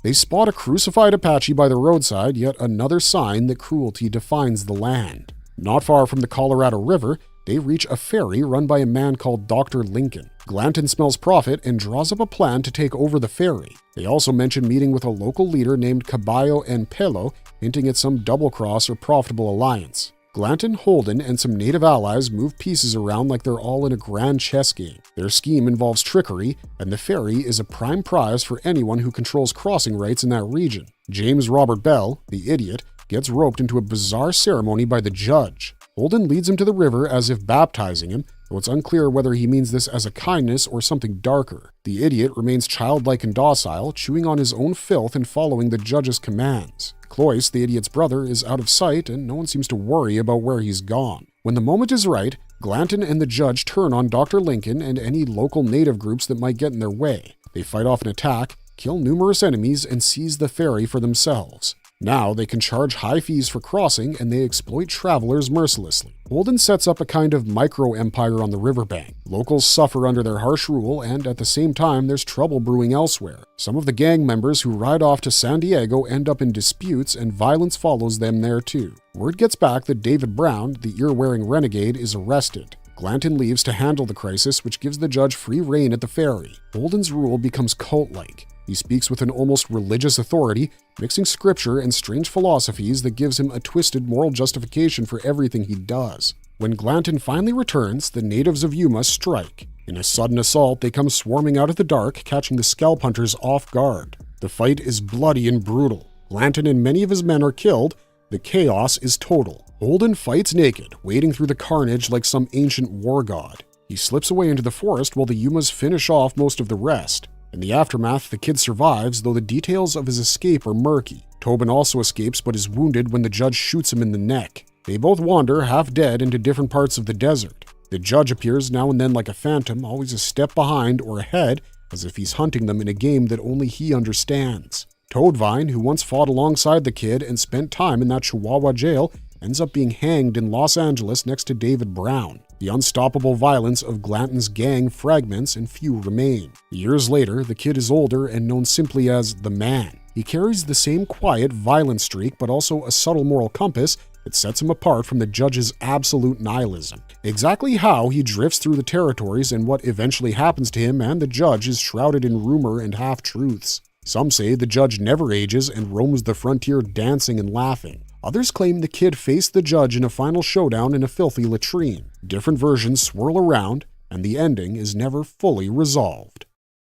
They spot a crucified Apache by the roadside, yet another sign that cruelty defines the land. Not far from the Colorado River, they reach a ferry run by a man called Dr. Lincoln. Glanton smells profit and draws up a plan to take over the ferry. They also mention meeting with a local leader named Caballo and Pelo, hinting at some double-cross or profitable alliance. Glanton, Holden, and some native allies move pieces around like they're all in a grand chess game. Their scheme involves trickery, and the ferry is a prime prize for anyone who controls crossing rights in that region. James Robert Bell, the idiot, gets roped into a bizarre ceremony by the judge. Holden leads him to the river as if baptizing him, though it's unclear whether he means this as a kindness or something darker. The idiot remains childlike and docile, chewing on his own filth and following the judge's commands. Cloyce, the idiot's brother, is out of sight, and no one seems to worry about where he's gone. When the moment is right, Glanton and the judge turn on Dr. Lincoln and any local native groups that might get in their way. They fight off an attack, kill numerous enemies, and seize the ferry for themselves. Now they can charge high fees for crossing, and they exploit travelers mercilessly. Holden sets up a kind of micro-empire on the riverbank. Locals suffer under their harsh rule, and at the same time there's trouble brewing elsewhere. Some of the gang members who ride off to San Diego end up in disputes, and violence follows them there too. Word gets back that David Brown, the ear-wearing renegade, is arrested. Glanton leaves to handle the crisis, which gives the judge free rein at the ferry. Holden's rule becomes cult-like. He speaks with an almost religious authority, mixing scripture and strange philosophies that gives him a twisted moral justification for everything he does. When Glanton finally returns, the natives of Yuma strike. In a sudden assault, they come swarming out of the dark, catching the scalp hunters off guard. The fight is bloody and brutal. Glanton and many of his men are killed. The chaos is total. Holden fights naked, wading through the carnage like some ancient war god. He slips away into the forest while the Yumas finish off most of the rest. In the aftermath, the kid survives, though the details of his escape are murky. Tobin also escapes but is wounded when the judge shoots him in the neck. They both wander, half dead, into different parts of the desert. The judge appears now and then like a phantom, always a step behind or ahead, as if he's hunting them in a game that only he understands. Toadvine, who once fought alongside the kid and spent time in that Chihuahua jail, ends up being hanged in Los Angeles next to David Brown. The unstoppable violence of Glanton's gang fragments and few remain. Years later, the kid is older and known simply as the Man. He carries the same quiet, violent streak, but also a subtle moral compass that sets him apart from the judge's absolute nihilism. Exactly how he drifts through the territories and what eventually happens to him and the judge is shrouded in rumor and half-truths. Some say the judge never ages and roams the frontier dancing and laughing. Others claim the kid faced the judge in a final showdown in a filthy latrine. Different versions swirl around, and the ending is never fully resolved.